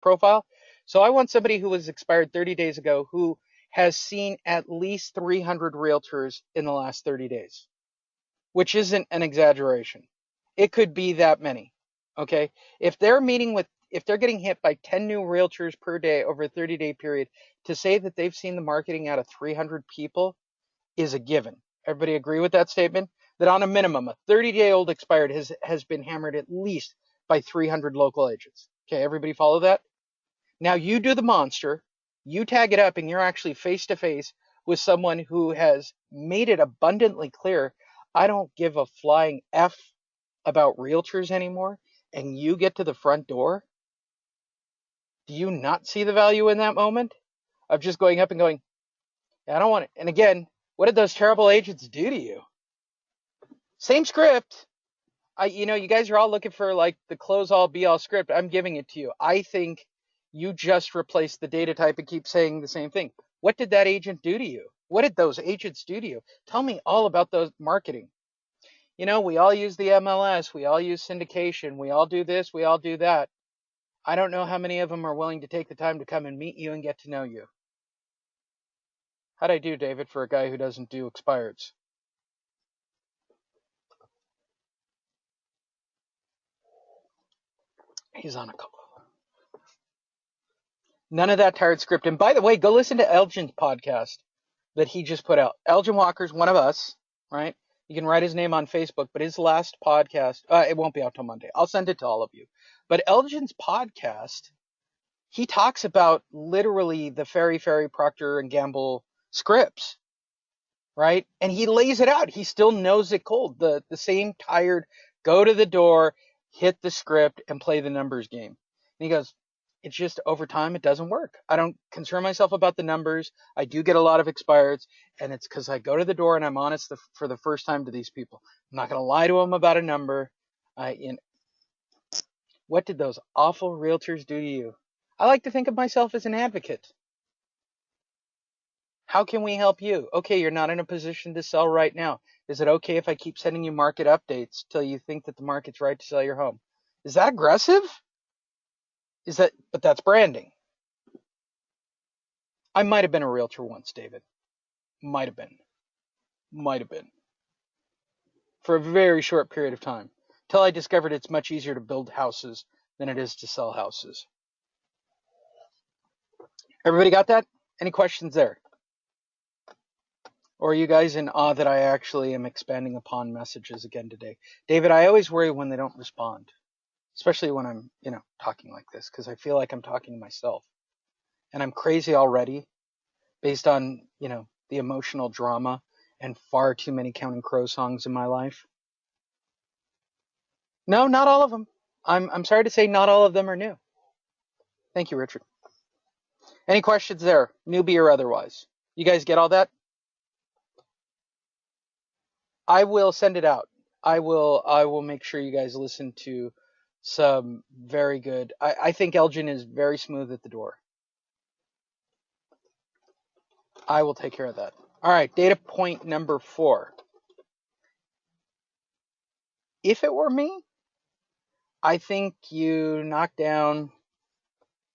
profile. So I want somebody who was expired 30 days ago who has seen at least 300 realtors in the last 30 days, which isn't an exaggeration. It could be that many. Okay. If they're getting hit by 10 new realtors per day over a 30-day period, to say that they've seen the marketing out of 300 people is a given. Everybody agree with that statement? That on a minimum, a 30-day-old expired has been hammered at least by 300 local agents. Okay, everybody follow that? Now you do the monster, you tag it up, and you're actually face to face with someone who has made it abundantly clear, I don't give a flying F about realtors anymore, and you get to the front door. Do you not see the value in that moment of just going up and going, I don't want it? And again, what did those terrible agents do to you? Same script. You guys are all looking for like the close all be all script. I'm giving it to you. I think you just replace the data type and keep saying the same thing. What did that agent do to you? What did those agents do to you? Tell me all about those marketing. We all use the MLS. We all use syndication. We all do this. We all do that. I don't know how many of them are willing to take the time to come and meet you and get to know you. How'd I do, David, for a guy who doesn't do expireds? He's on a couple. None of that tired script. And by the way, go listen to Elgin's podcast that he just put out. Elgin Walker's one of us, right? You can write his name on Facebook, but his last podcast, it won't be out till Monday. I'll send it to all of you. But Elgin's podcast, he talks about literally the Ferry Procter and Gamble scripts, right? And he lays it out. He still knows it cold. The same tired, go to the door, hit the script, and play the numbers game. And he goes, it's just over time, it doesn't work. I don't concern myself about the numbers. I do get a lot of expireds, and it's because I go to the door and I'm honest for the first time to these people. I'm not going to lie to them about a number. What did those awful realtors do to you? I like to think of myself as an advocate. How can we help you? Okay, you're not in a position to sell right now. Is it okay if I keep sending you market updates till you think that the market's right to sell your home? Is that aggressive? But that's branding. I might have been a realtor once, David. Might have been. For a very short period of time. Till I discovered it's much easier to build houses than it is to sell houses. Everybody got that? Any questions there? Or are you guys in awe that I actually am expanding upon messages again today? David, I always worry when they don't respond. Especially when I'm, talking like this, because I feel like I'm talking to myself. And I'm crazy already based on, the emotional drama and far too many Counting Crow songs in my life. No, not all of them. I'm sorry to say not all of them are new. Thank you, Richard. Any questions there, newbie or otherwise? You guys get all that? I will send it out. I will make sure you guys listen to some very good. I think Elgin is very smooth at the door. I will take care of that. All right, data point number 4. If it were me, I think you knock down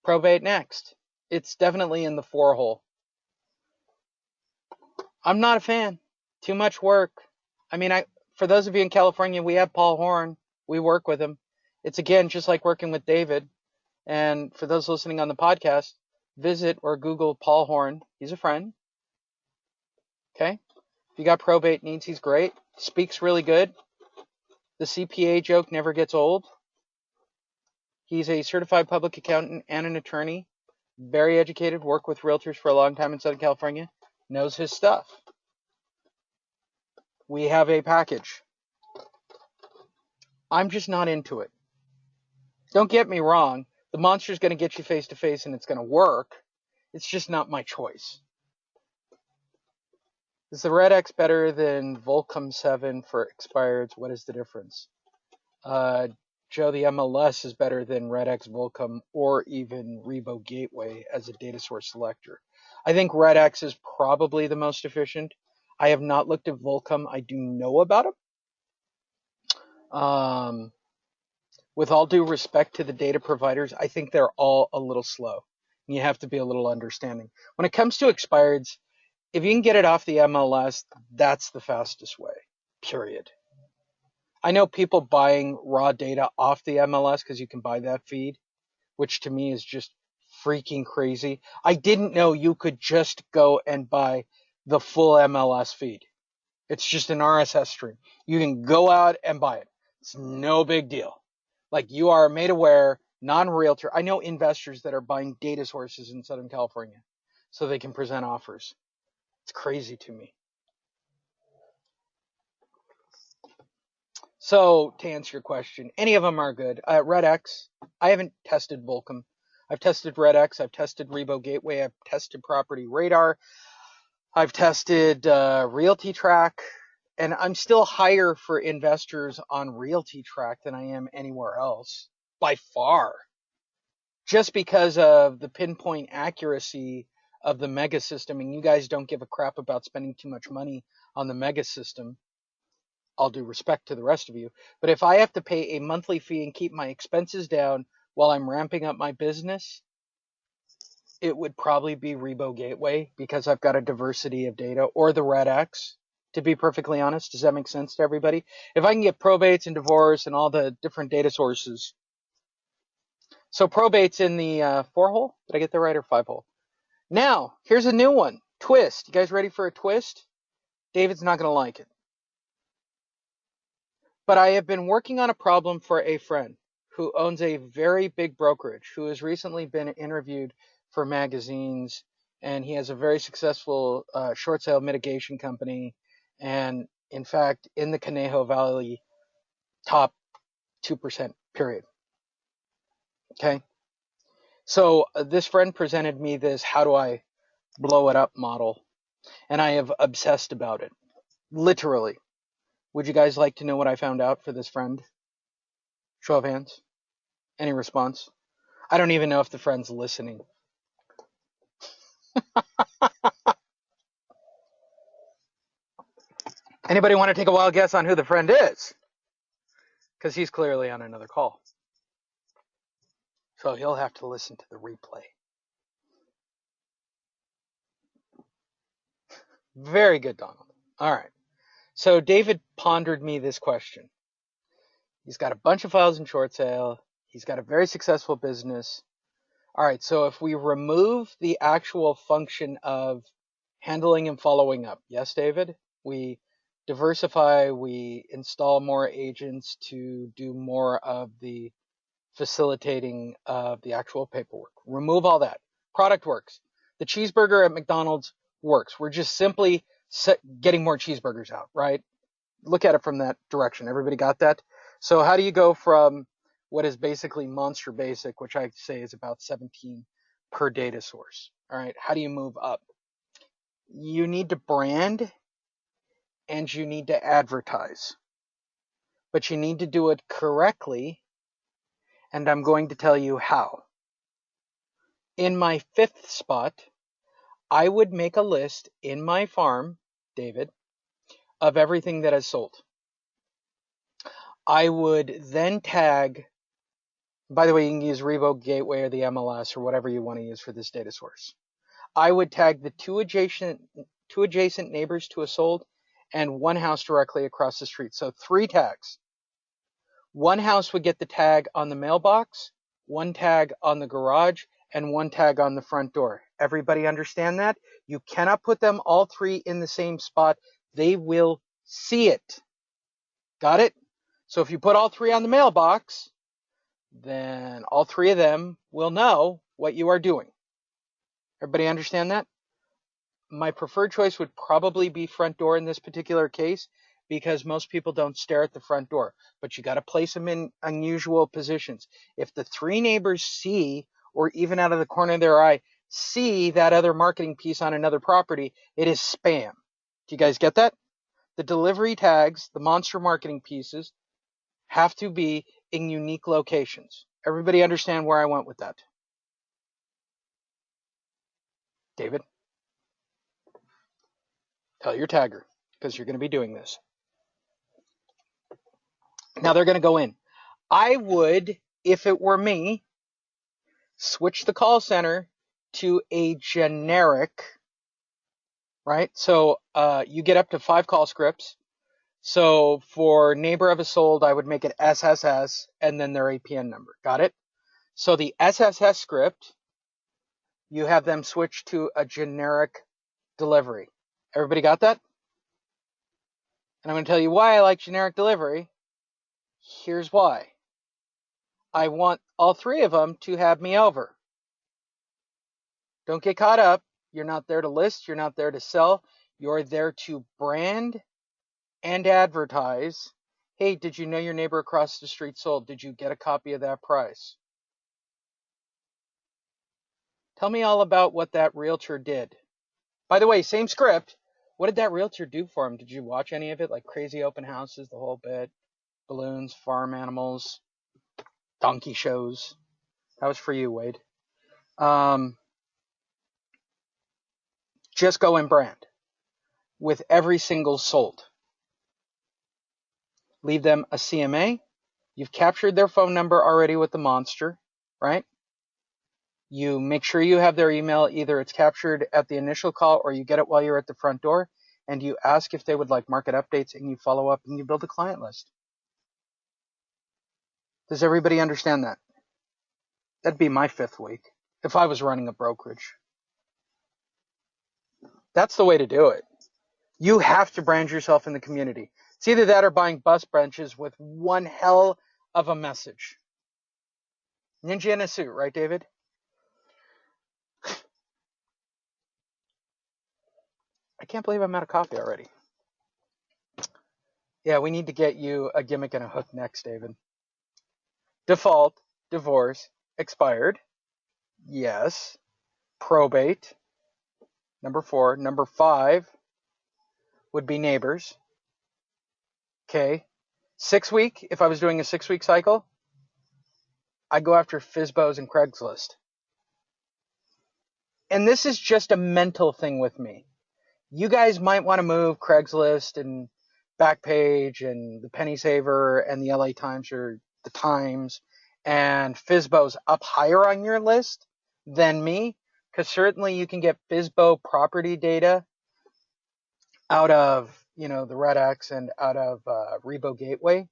probate next. It's definitely in the 4 hole. I'm not a fan. Too much work. I mean, for those of you in California, we have Paul Horn. We work with him. It's, again, just like working with David. And for those listening on the podcast, visit or Google Paul Horn. He's a friend. Okay? If you got probate needs, he's great. Speaks really good. The CPA joke never gets old. He's a certified public accountant and an attorney. Very educated, worked with realtors for a long time in Southern California. Knows his stuff. We have a package. I'm just not into it. Don't get me wrong. The monster's going to get you face to face and it's going to work. It's just not my choice. Is the Red X better than Volcom 7 for expireds? What is the difference? Joe, the MLS is better than Red X Volcom or even Rebo Gateway as a data source selector. I think Red X is probably the most efficient. I have not looked at Volcom. I do know about them. with all due respect to the data providers, I think they're all a little slow. You have to be a little understanding. When it comes to expireds, if you can get it off the MLS, that's the fastest way, period. I know people buying raw data off the MLS because you can buy that feed, which to me is just freaking crazy. I didn't know you could just go and buy the full MLS feed. It's just an RSS stream. You can go out and buy it. It's no big deal. Like, you are made aware, non-realtor. I know investors that are buying data sources in Southern California so they can present offers. It's crazy to me. So to answer your question, any of them are good. RedX, I haven't tested Volcom. I've tested RedX. I've tested Rebo Gateway. I've tested Property Radar. I've tested Realty Track. And I'm still higher for investors on Realty Track than I am anywhere else, by far. Just because of the pinpoint accuracy of the mega system, and you guys don't give a crap about spending too much money on the mega system. All due respect to the rest of you. But if I have to pay a monthly fee and keep my expenses down while I'm ramping up my business, it would probably be Rebo Gateway because I've got a diversity of data, or the RedX, to be perfectly honest. Does that make sense to everybody? If I can get probates and divorce and all the different data sources. So probates in the 4-hole. Did I get that right, or 5-hole? Now, here's a new one. Twist. You guys ready for a twist? David's not going to like it. But I have been working on a problem for a friend who owns a very big brokerage, who has recently been interviewed for magazines, and he has a very successful short sale mitigation company, and in fact, in the Conejo Valley, top 2%, period. Okay? So this friend presented me this how do I blow it up model, and I have obsessed about it, literally. Would you guys like to know what I found out for this friend? Show of hands. Any response? I don't even know if the friend's listening. Anybody want to take a wild guess on who the friend is? Because he's clearly on another call. So he'll have to listen to the replay. Very good, Donald. All right. So David pondered me this question. He's got a bunch of files in short sale. He's got a very successful business. All right. So if we remove the actual function of handling and following up, yes, David, we diversify, we install more agents to do more of the facilitating of the actual paperwork. Remove all that. Product works. The cheeseburger at McDonald's works. We're just simply getting more cheeseburgers out, right? Look at it from that direction. Everybody got that? So how do you go from what is basically monster basic, which I say is about 17 per data source? All right. How do you move up? You need to brand and you need to advertise, but you need to do it correctly. And I'm going to tell you how. In my 5th spot, I would make a list in my farm, David, of everything that has sold. I would then tag, by the way, you can use Revo Gateway or the MLS or whatever you want to use for this data source. I would tag the two adjacent neighbors to a sold and one house directly across the street. So 3 tags. One house would get the tag on the mailbox, 1 tag on the garage, and 1 tag on the front door. Everybody understand that? You cannot put them all 3 in the same spot. They will see it. Got it? So if you put all 3 on the mailbox, then all 3 of them will know what you are doing. Everybody understand that? My preferred choice would probably be front door in this particular case, because most people don't stare at the front door, but you got to place them in unusual positions. If the 3 neighbors see, or even out of the corner of their eye, see that other marketing piece on another property, it is spam. Do you guys get that? The delivery tags, the monster marketing pieces, have to be in unique locations. Everybody understand where I went with that? David? Tell your tagger, because you're going to be doing this. Now they're going to go in. I would, if it were me, switch the call center to a generic, right? So you get up to 5 call scripts. So for neighbor of a sold, I would make it SSS and then their APN number. Got it? So the SSS script, you have them switch to a generic delivery. Everybody got that? And I'm going to tell you why I like generic delivery. Here's why. I want all 3 of them to have me over. Don't get caught up. You're not there to list. You're not there to sell. You're there to brand and advertise. Hey, did you know your neighbor across the street sold? Did you get a copy of that price? Tell me all about what that realtor did. By the way, same script. What did that realtor do for him? Did you watch any of it? Like crazy open houses, the whole bit, balloons, farm animals, donkey shows. That was for you, Wade. Just go and brand with every single sold. Leave them a CMA. You've captured their phone number already with the monster, right? You make sure you have their email. Either it's captured at the initial call or you get it while you're at the front door, and you ask if they would like market updates, and you follow up and you build a client list. Does everybody understand that? That'd be my 5th week if I was running a brokerage. That's the way to do it. You have to brand yourself in the community. It's either that or buying bus benches with one hell of a message. Ninja in a suit, right, David? I can't believe I'm out of coffee already. Yeah, we need to get you a gimmick and a hook next, David. Default, divorce, expired. Yes. Probate. Number 4. Number 5 would be neighbors. Okay. 6 week, if I was doing a 6-week cycle, I'd go after FSBOs and Craigslist. And this is just a mental thing with me. You guys might want to move Craigslist and Backpage and the Penny Saver and the LA Times or the Times and FSBOs up higher on your list than me, because certainly you can get FSBO property data out of, the Red X and out of Rebo Gateway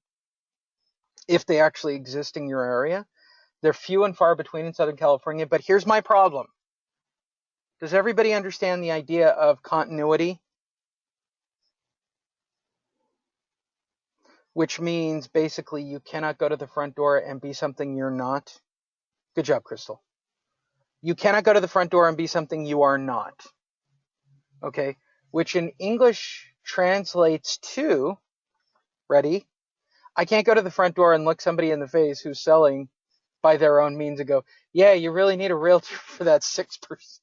if they actually exist in your area. They're few and far between in Southern California, but here's my problem. Does everybody understand the idea of continuity? Which means basically you cannot go to the front door and be something you're not. Good job, Crystal. You cannot go to the front door and be something you are not. Okay? Which in English translates to, ready? I can't go to the front door and look somebody in the face who's selling by their own means and go, yeah, you really need a realtor for that 6%.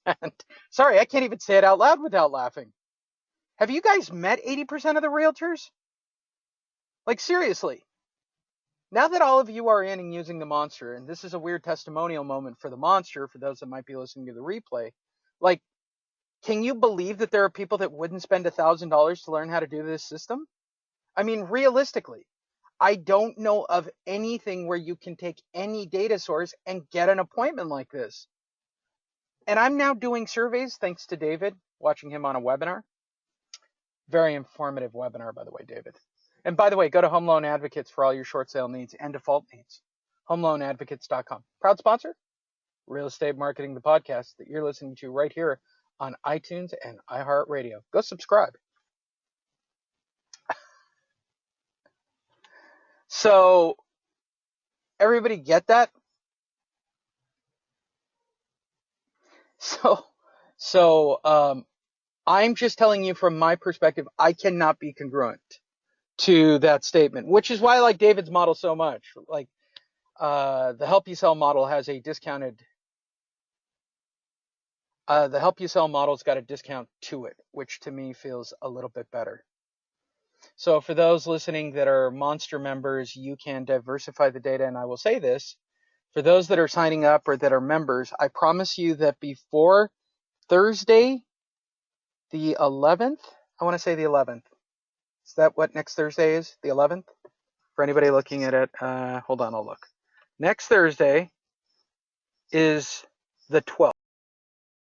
Sorry, I can't even say it out loud without laughing. Have you guys met 80% of the realtors? Like, seriously. Now that all of you are in and using the monster, and this is a weird testimonial moment for the monster, for those that might be listening to the replay, like, can you believe that there are people that wouldn't spend $1,000 to learn how to do this system? I mean, realistically, I don't know of anything where you can take any data source and get an appointment like this. And I'm now doing surveys, thanks to David, watching him on a webinar. Very informative webinar, by the way, David. And by the way, go to Home Loan Advocates for all your short sale needs and default needs. HomeLoanAdvocates.com. Proud sponsor, Real Estate Marketing, the podcast that you're listening to right here on iTunes and iHeartRadio. Go subscribe. So, everybody get that? So I'm just telling you from my perspective, I cannot be congruent to that statement, which is why I like David's model so much. Like, the Help You Sell model has a discounted, the Help You Sell model's got a discount to it, which to me feels a little bit better. So for those listening that are Monster members, you can diversify the data. And I will say this, for those that are signing up or that are members, I promise you that before Thursday, the 11th, I want to say the 11th. Is that what next Thursday is? The 11th? for anybody looking at it. Hold on, I'll look. Next Thursday is the 12th.